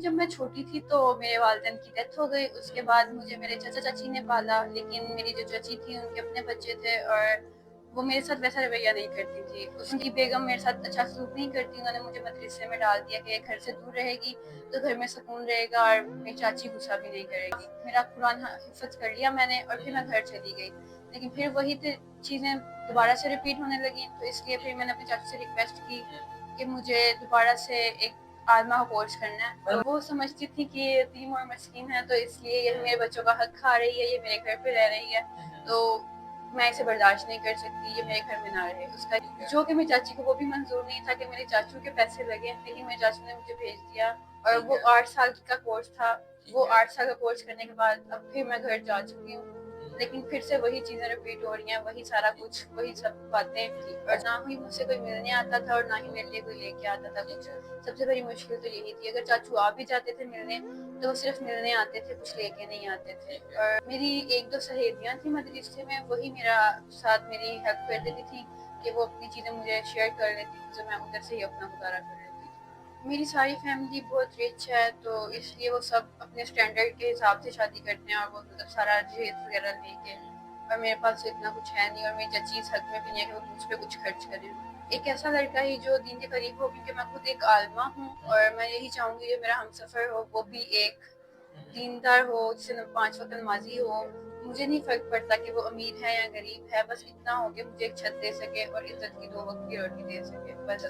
जब मैं छोटी थी तो मेरे वालिदैन की डेथ हो गई। उसके बाद मुझे मेरे चाचा चाची ने पाला, लेकिन मेरी जो चाची थी उनके अपने बच्चे थे और वो मेरे साथ वैसा रवैया नहीं करती थी। उनकी बेगम मेरे साथ अच्छा सलूक नहीं करती। उन्होंने मुझे मदरसे में डाल दिया कि घर से दूर रहेगी तो घर में सुकून रहेगा और मेरी चाची गुस्सा भी नहीं करेगी। मेरा कुरान हिफ्ज कर लिया मैंने और फिर मैं घर चली गई, लेकिन फिर वही चीज़ें दोबारा से रिपीट होने लगी। तो इसलिए फिर मैंने अपनी चाची से रिक्वेस्ट की कि मुझे दोबारा से एक आलमा का कोर्स करना है। तो वो समझती थी कि ये यतीम और मस्कीन है, तो इसलिए ये मेरे बच्चों का हक खा रही है, ये मेरे घर पे रह रही है, तो मैं इसे बर्दाश्त नहीं कर सकती, ये मेरे घर में ना रहे। उसका जो कि मेरी चाची को वो भी मंजूर नहीं था कि मेरे चाचू के पैसे लगे, लेकिन मेरे चाचू ने मुझे भेज दिया। और वो 8 साल का कोर्स था। वो 8 साल का कोर्स करने के बाद अब फिर मैं घर जा चुकी हूँ, लेकिन फिर से वही चीज़ें रिपीट हो रही हैं, वही सारा कुछ, वही सब बातें। और ना ही मुझसे कोई मिलने आता था और ना ही मेरे लिए कोई लेके आता था कुछ। सबसे बड़ी मुश्किल तो यही थी, अगर चाचू आ भी जाते थे मिलने तो वो सिर्फ मिलने आते थे, कुछ लेके नहीं आते थे। और मेरी एक दो सहेलियां थी मदरसे में, वही मेरा साथ मेरी हेल्प कर देती थी कि वो अपनी चीज़ें मुझे शेयर कर लेती थी, तो मैं उधर से ही अपना गुजारा कर लेती थी। मेरी सारी फैमिली बहुत रिच है, तो इसलिए वो सब अपने स्टैंडर्ड के हिसाब से शादी करते हैं और वो मतलब सारा दहेज वगैरह लेके। और मेरे पास तो इतना कुछ है नहीं और मेरी चची इस हद में भी नहीं है कि वो मुझ पे कुछ खर्च करे। एक ऐसा लड़का ही जो दीन के करीब हो, क्योंकि मैं खुद एक आलिमा हूँ और मैं यही चाहूँगी कि मेरा हमसफ़र हो वो भी एक दीनदार हो, जिसे 5 वक्त नमाज़ी हो। मुझे नहीं फ़र्क पड़ता कि वो अमीर है या गरीब है, बस इतना हो कि मुझे एक छत दे सके और इज़्ज़त की 2 वक्त की रोटी दे सके, बस।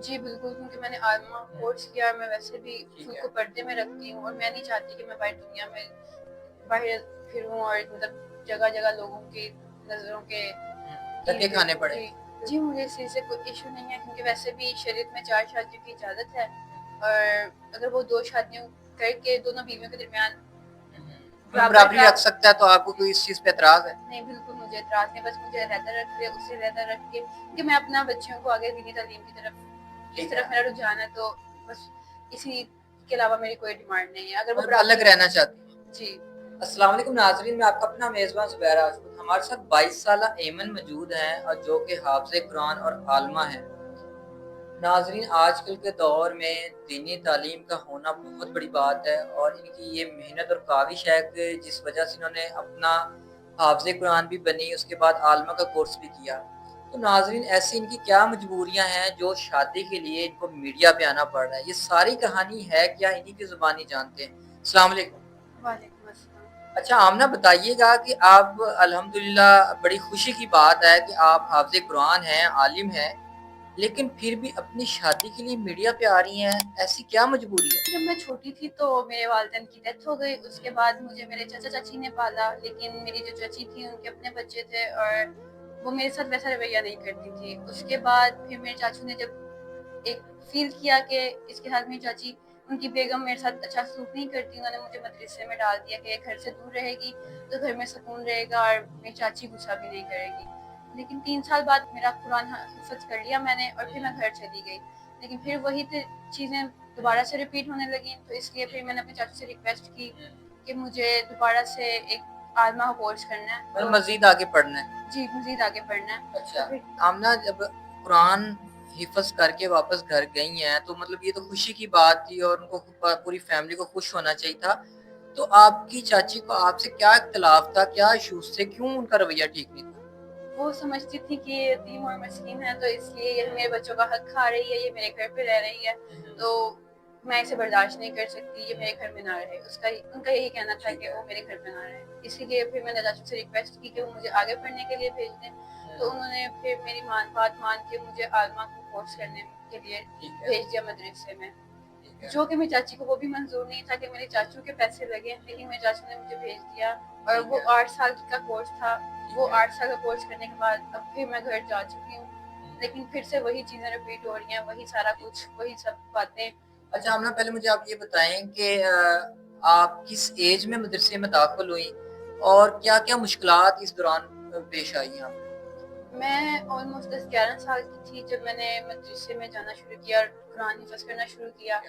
जी बिल्कुल, क्योंकि मैंने आलिमा कोर्स किया और मैं वैसे भी खुद को पर्दे में रखती हूँ और मैं नहीं चाहती कि मैं बाहर दुनिया में बाहर फिरूँ और मतलब जगह-जगह लोगों की नज़रों के धक्के खाने पड़े। जी, जी, मुझे इस चीज़ से कोई इश्यू नहीं है, क्योंकि वैसे भी शरीयत में 4 शादियों की इजाज़त है और अगर वो 2 शादियों करके दोनों बीवियों के दरमियान बराबरी रख सकता है, तो आपको कोई इस चीज़ पे एतराज़ है? नहीं, बिल्कुल मुझे एतराज़ नहीं, बस मुझे अलहदा रख ले, उससे अलहदा रख के कि मैं अपना बच्चियों को आगे दीनी तालीम की तरफ, इस तरफ मेरा रुझान है, तो बस इसी के अलावा मेरी कोई डिमांड नहीं है। अगर वो अलग रहना चाहती हैं। जी। अस्सलाम वालेकुम नाज़रीन, मैं आपका अपना मेज़बान ज़ुबैर राजपूत। हमारे साथ 22 साला ऐमन मौजूद हैं और जो कि हाफ़िज़ कुरान और आलिमा हैं। नाज़रीन, आजकल के दौर में दीनी तालीम का होना बहुत बड़ी बात है और इनकी ये मेहनत और काविश है कि जिस वजह से इन्होंने अपना हाफ़िज़ कुरान भी बनी, उसके बाद आलिमा का कोर्स भी किया। तो नाज़रीन, ऐसी इनकी क्या मजबूरियाँ हैं जो शादी के लिए इनको मीडिया पे आना पड़ रहा है? ये सारी कहानी है क्या, इन्हीं की ज़ुबानी जानते हैं। अस्सलाम वालेकुम। वालेकुम अस्सलाम। अच्छा, आमना बताइएगा कि आप अल्हम्दुलिल्लाह, बड़ी खुशी की बात है कि आप हाफ़िज़ कुरान हैं, आलिम हैं, लेकिन फिर भी अपनी शादी के लिए मीडिया पे आ रही हैं, ऐसी क्या मजबूरी है? जब मैं छोटी थी तो मेरे वालिदैन की डेथ हो गई। उसके बाद मुझे मेरे चाचा चाची ने पाला, लेकिन मेरी जो चाची थी उनके अपने बच्चे थे और वो मेरे साथ वैसा रवैया नहीं करती थी। उसके बाद फिर मेरे चाचू ने जब एक फ़ील किया कि इसके साथ मेरी चाची, उनकी बेगम मेरे साथ अच्छा सलूक नहीं करती, उन्होंने मुझे मदरसे में डाल दिया कि घर से दूर रहेगी तो घर में सुकून रहेगा और मेरी चाची गुस्सा भी नहीं करेगी। लेकिन 3 साल बाद मेरा कुरान हिफ़्ज़ कर लिया मैंने और फिर मैं घर चली गई, लेकिन फिर वही चीज़ें दोबारा से रिपीट होने लगी। तो इसलिए फिर मैंने अपने चाचू से रिक्वेस्ट की कि मुझे दोबारा से एक आलिमा का कोर्स करना है। मतलब मज़ीद आगे पढ़ना है। जी, मज़ीद आगे पढ़ना है। अच्छा, तो फिर आमना जब कुरान हिफ़्ज़ करके वापस घर गई हैं, तो मतलब ये तो खुशी की बात थी और उनको पूरी फैमिली को खुश होना चाहिए था। तो आपकी चाची को आपसे क्या इख्तिलाफ़ था? क्या इश्यूज़ थे? क्यों उनका रवैया ठीक नहीं था? वो समझती थी कि ये यतीम और मस्कीन है, तो इसलिए ये मेरे बच्चों का हक खा रही है, ये मेरे घर पे रह रही है, तो मैं इसे बर्दाश्त नहीं कर सकती, ये मेरे घर में ना रहे। उनका यही कहना था कि वो मेरे घर पे ना रहे। इसीलिए फिर मैंने चाचू से रिक्वेस्ट की कि वो मुझे आगे पढ़ने के लिए भेज दें, तो उन्होंने फिर मेरी बात मान के मुझे आलिमा को कोर्स करने के लिए भेज दिया मदरसे में। जो कि मेरी चाची को वो भी मंजूर नहीं था कि मेरे चाचू के पैसे लगे, लेकिन मेरे चाचू ने मुझे भेज दिया। और वो 8 साल का कोर्स था। वो 8 साल का कोर्स करने के बाद अब फिर मैं घर जा चुकी हूँ, लेकिन फिर से वही चीज़ें रिपीट हो रही हैं, वही सारा कुछ, वही सब बातें। अच्छा, आमना पहले मुझे आप ये बताएँ कि आप किस ऐज में मदरसे में दाखिल हुईं और क्या-क्या मुश्किलात इस दौरान पेश आई आपको? मैं ऑलमोस्ट 10-11 साल की थी जब मैंने मदरसे में जाना शुरू किया और कुरान हिफ़्ज़ करना शुरू किया।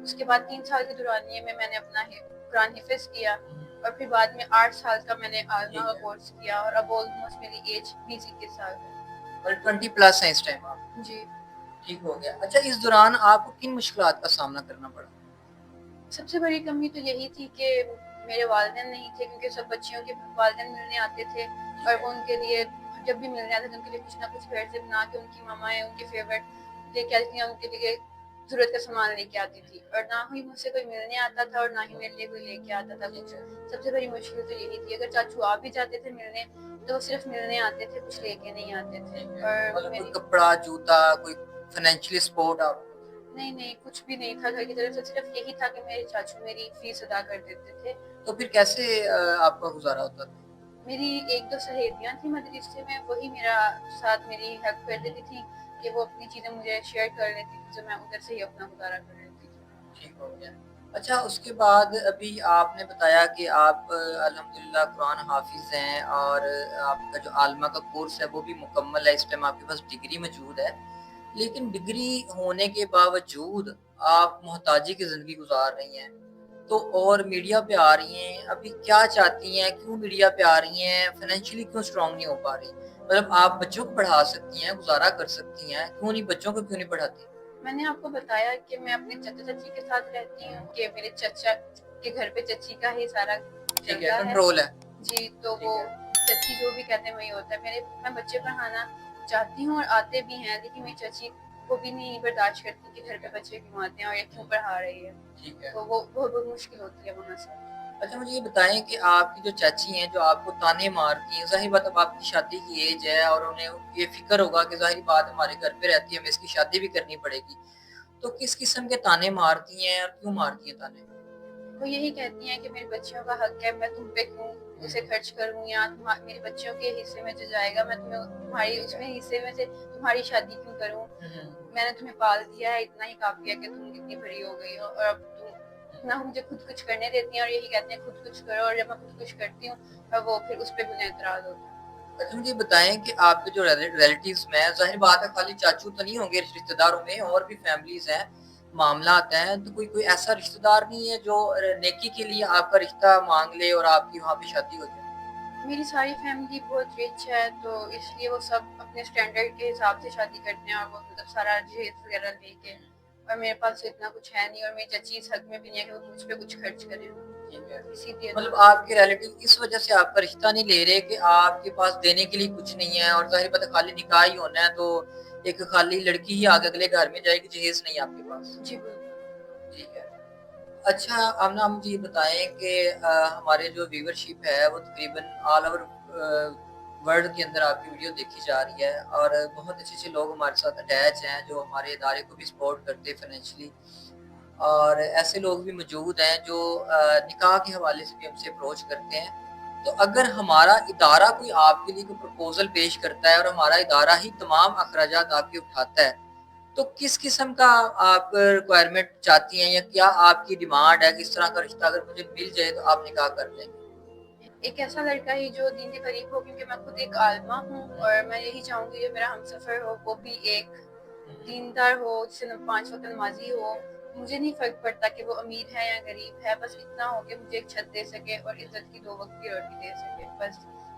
उसके बाद 3 साल के दौरानिये में मैंने अपना कुरान हिफ़्ज़ किया और फिर बाद में 8 साल का मैंने आलिमा का कोर्स किया और अब ऑलमोस्ट मेरी एज 20-21 साल है। और 20 प्लस हैं इस टाइम आप? जी। ठीक हो गया। अच्छा, इस दौरान आपको किन मुश्किलात का सामना करना पड़ा? सबसे बड़ी कमी तो यही थी कि मेरे वालिदैन नहीं थे, क्योंकि सब बच्चियों के वालिदैन मिलने आते थे ठीक और है। वो उनके लिए जब भी मिलने आते थे उनके लिए कुछ ना कुछ घर से बना के उनकी मामाएं उनके फेवरेट लेके आती थी, उनके लिए जरूरत का सामान लेके आती थी, और ना ही मुझसे कोई मिलने आता था और ना ही मेरे लिए कोई लेके आता था ठीक कुछ। है। सबसे बड़ी मुश्किल तो यही थी, अगर चाचू आ भी जाते थे मिलने तो वो सिर्फ मिलने आते थे, कुछ लेके नहीं आते थे। ठीक है। और मतलब कोई मेरी कपड़ा, जूता, कोई फाइनेंशियली सपोर्ट आपको? नहीं, कुछ भी नहीं था घर की तरफ से, सिर्फ यही था कि मेरे चाचू मेरी फीस अदा कर देते थे। तो फिर कैसे आपका गुज़ारा होता था? मेरी 1-2 सहेलियाँ थी मदरसे में, वही मेरा साथ मेरी हेल्प कर देती थी कि वो अपनी चीज़ें मुझे शेयर कर लेती थी, तो मैं उधर से ही अपना गुज़ारा कर लेती थी। ठीक हो गया। अच्छा, उसके बाद अभी आपने बताया कि आप अल्हम्दुलिल्लाह कुरान हाफ़िज़ हैं और आपका जो आलिमा का कोर्स है वो भी मुकम्मल है, इस टाइम आपके पास डिग्री मौजूद है। लेकिन डिग्री होने के बावजूद आप मोहताजी की ज़िंदगी गुज़ार रही हैं, तो और मीडिया पे आ रही हैं, अभी क्या चाहती हैं? क्यों मीडिया पे आ रही हैं? फाइनेंशियली क्यों स्ट्रॉन्ग नहीं हो पा रही? मतलब आप बच्चों को पढ़ा सकती हैं, गुज़ारा कर सकती हैं, क्यों नहीं बच्चों को क्यों नहीं पढ़ाती? मैंने आपको बताया कि मैं अपने चाचा-चाची के साथ रहती हूँ, कि मेरे चाचा के घर पे चाची का ही सारा ठीक है, चलता है। कंट्रोल है। जी, तो ठीक वो है। चाची जो भी कहते हैं वही होता है। मैं बच्चे पढ़ाना चाहती हूँ और आते भी हैं, लेकिन मेरी चाची वो भी नहीं बर्दाश्त करती कि घर पे बच्चे क्यों आते हैं और ये क्यों पढ़ा रही है। ठीक है। तो वो बहुत मुश्किल होती है वहाँ से। अच्छा, मुझे ये बताएँ कि आपकी जो चाची हैं, जो आपको ताने मारती हैं, ज़ाहिर बात अब आपकी शादी की एज है और उन्हें ये फ़िक्र होगा कि ज़ाहिर बात हमारे घर पे रहती है, हमें इसकी शादी भी करनी पड़ेगी। तो किस किस्म के ताने मारती हैं और क्यों मारती हैं ताने? वो यही कहती हैं कि मेरी बच्चियों का हक है, मैं तुम पे क्यों उसे खर्च करूँ, या मेरी बच्चियों के हिस्से में जो जाएगा मैं तुम्हें तुम्हारी ठीक है। उसमें हिस्से में से तुम्हारी शादी क्यों करूँ? हुँ, हुँ। मैंने तुम्हें पाल दिया है, इतना ही काफ़ी है कि तुम इतनी बड़ी हो गई हो और अब तुम ना मुझे खुद कुछ करने देती हैं, और यही कहते हैं खुद कुछ करो, और जब मैं खुद कुछ करती हूँ और वो फिर उस पे भी उन्हें एतराज़ होता है। अच्छा, मुझे ये बताएँ कि आपके जो रिलेटिव्स में ज़ाहिर बात है खाली चाचू तो नहीं होंगे रिश्तेदारों में और भी फैमिलीज़ हैं, मामलात हैं, तो कोई कोई ऐसा रिश्तेदार नहीं है जो नेकी के लिए आपका रिश्ता माँग ले और आपकी वहाँ पे शादी हो जाए? मेरी सारी फैमिली बहुत रिच है, तो इसलिए वो सब अपने स्टैंडर्ड के हिसाब से शादी करते हैं, और वो मतलब सारा दहेज वगैरह लेके, और मेरे पास तो इतना कुछ है नहीं, और मेरी चाची इस हक में भी नहीं है कि वो मुझ पे कुछ खर्च करे, ठीक है। इसीलिए मतलब तो। आपके रिलेटिव इस वजह से आपका रिश्ता नहीं ले रहे कि आपके पास देने के लिए कुछ नहीं है और ज़ाहिर बात है खाली निकाह ही होना है, तो एक खाली लड़की ही आगे अगले घर में जाएगी, जहेज़ नहीं है आपके पास। जी बिल्कुल। ठीक है। अच्छा, अब ना मुझे ये बताएँ कि हमारे जो व्यूवरशिप है वो तकरीबन ऑल ओवर वर्ल्ड के अंदर आपकी वीडियो देखी जा रही है और बहुत अच्छे-अच्छे लोग हमारे साथ अटैच हैं, जो हमारे इदारे को भी सपोर्ट करते हैं फाइनेंशियली और ऐसे लोग भी मौजूद हैं जो निकाह के हवाले से भी हमसे अप्रोच करते हैं। तो अगर हमारा इदारा कोई आपके लिए कोई प्रपोज़ल पेश करता है और हमारा इदारा ही तमाम अखराजात आपके उठाता है, तो किस किस्म का आप रिक्वायरमेंट चाहती हैं या क्या आपकी डिमांड है कि इस तरह का रिश्ता अगर मुझे मिल जाए तो आप निकाह कर लेंगे? एक ऐसा लड़का ही जो दीन के करीब हो, क्योंकि मैं खुद एक आलिमा हूँ, और मैं यही चाहूँगी जो मेरा हमसफ़र हो वो भी एक दीनदार हो, जिसे 5 वक़्त नमाज़ी हो। मुझे नहीं फ़र्क पड़ता कि वो अमीर है या गरीब है, बस इतना हो कि मुझे एक छत दे सके और इज़्ज़त की 2 वक़्त की रोटी दे सके, बस।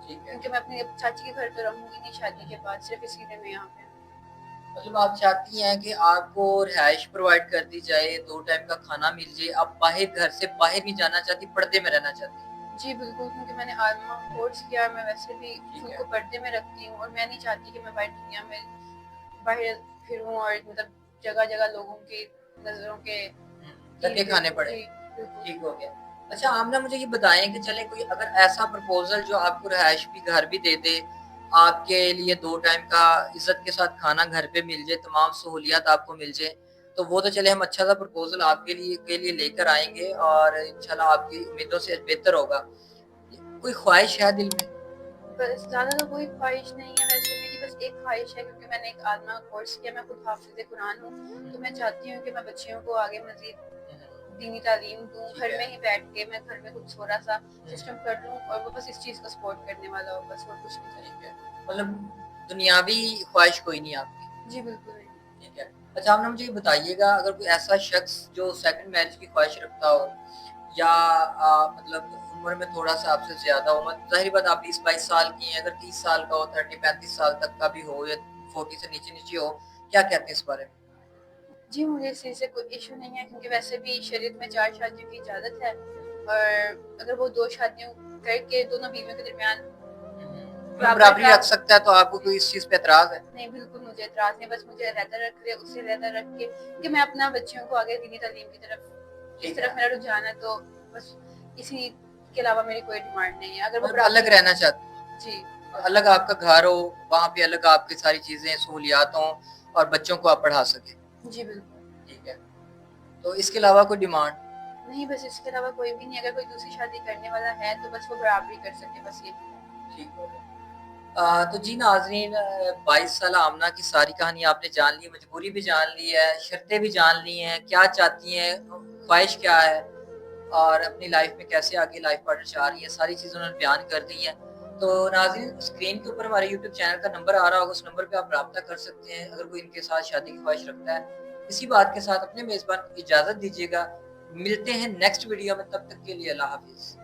ठीक है। क्योंकि मैं अपनी चाची के घर तो रहूँगी नहीं शादी के बाद, सिर्फ़ इसीलिए मैं यहाँ पे हूँ। मतलब आप चाहती हैं कि आपको रिहाइश प्रोवाइड कर दी जाए, 2 टाइम का खाना मिल जाए, आप बाहर घर से बाहर नहीं जाना चाहती, पर्दे में रहना चाहती हैं। जी, बिल्कुल, क्योंकि मैंने आलिमा कोर्स किया और मैं वैसे भी ठीक खुद है। को पर्दे में रखती हूँ, और मैं नहीं चाहती कि मैं बाहर दुनिया में बाहर फिरूँ और मतलब जगह-जगह लोगों की नज़रों के धक्के तीर खाने पड़े। जी, बिल्कुल। ठीक हो गया। अच्छा, आप ना मुझे ये बताएँ कि चलें कोई अगर ऐसा प्रपोज़ल जो आपको रिहाइश भी घर भी दे दे, आपके लिए 2 टाइम का इज़्ज़त के साथ खाना घर पे मिल जाए, तमाम सहूलियत आपको मिल जाए, तो वो तो चले हम अच्छा-सा प्रपोज़ल आपके लिए लेकर आएँगे और इंशाल्लाह आपकी उम्मीदों से बेहतर होगा। कोई ख़्वाहिश है दिल में? बस ज़्यादा तो कोई ख्वाहिश नहीं है वैसे, मेरी बस एक ख्वाहिश है, क्योंकि मैंने एक आलिमा कोर्स किया, मैं खुद हाफ़िज़ कुरान हूँ, तो मैं चाहती हूँ कि मैं बच्चियों को आगे मज़ीद दीनी तालीम दूँ, ठीक घर है। में ही बैठ के मैं घर में कुछ थोड़ा-सा सिस्टम कर लूँ, और वो बस इस चीज़ को सपोर्ट करने वाला हो, बस और कुछ नहीं ठीक चाहिए। है। मतलब दुनियावी ख़्वाहिश कोई नहीं आपकी। जी, बिल्कुल नहीं। ठीक है। अच्छा, आप ना मुझे ये बताइएगा अगर कोई ऐसा शख़्स जो सेकंड मैरिज की ख़्वाहिश रखता हो या मतलब उम्र में थोड़ा-सा आपसे ज़्यादा हो, मत ज़ाहिर बात आप 20-22 साल की हैं, अगर 30 साल का हो, 30-35 साल तक का भी हो या 40 से नीचे-नीचे हो, क्या कहते हैं इस बारे में? जी, मुझे इस चीज़ से कोई इश्यू नहीं है, क्योंकि वैसे भी शरीयत में 4 शादियों की इजाज़त है, और अगर वो 2 शादियों करके दोनों बीवियों के दरमियान मतलब बराबरी रख सकता है, तो आपको कोई इस चीज़ पे एतराज़ है? नहीं, बिल्कुल मुझे एतराज़ नहीं, बस मुझे अलहदा रख ले, उससे अलहदा रख के कि मैं अपना बच्चियों को आगे दीनी तालीम की तरफ, इस ठीक तरफ है। मेरा रुझान है, तो बस इसी के अलावा मेरी कोई डिमांड नहीं है। अगर वो मतलब बराबरी अलग रहना चाहते हैं। जी, अलग आपका घर हो, वहाँ पे अलग आपकी सारी चीज़ें, सहूलियात हों और बच्चों को आप पढ़ा सकें। जी बिल्कुल। ठीक है। तो इसके अलावा कोई डिमांड? नहीं, बस इसके अलावा कोई भी नहीं, अगर कोई दूसरी शादी करने वाला है तो बस वो बराबरी कर सके, बस यही है। ठीक हो गया। तो जी नाज़रीन, 22 साला आमना की सारी कहानी आपने जान ली, मजबूरी भी जान ली है, शर्तें भी जान ली हैं, क्या चाहती हैं, ख्वाहिश क्या है और अपनी लाइफ़ में कैसे आगे लाइफ़ पार्टनर चाह रही है, सारी चीज़ें उन्होंने बयान कर दी हैं। तो नाज़रीन, स्क्रीन के ऊपर हमारे यूट्यूब चैनल का नंबर आ रहा होगा, उस नंबर पे आप राब्ता कर सकते हैं, अगर कोई इनके साथ शादी की ख्वाहिश रखता है। इसी बात के साथ अपने मेज़बान को इजाज़त दीजिएगा। मिलते हैं नेक्स्ट वीडियो में, तब तक के लिए अल्लाह हाफ़िज़।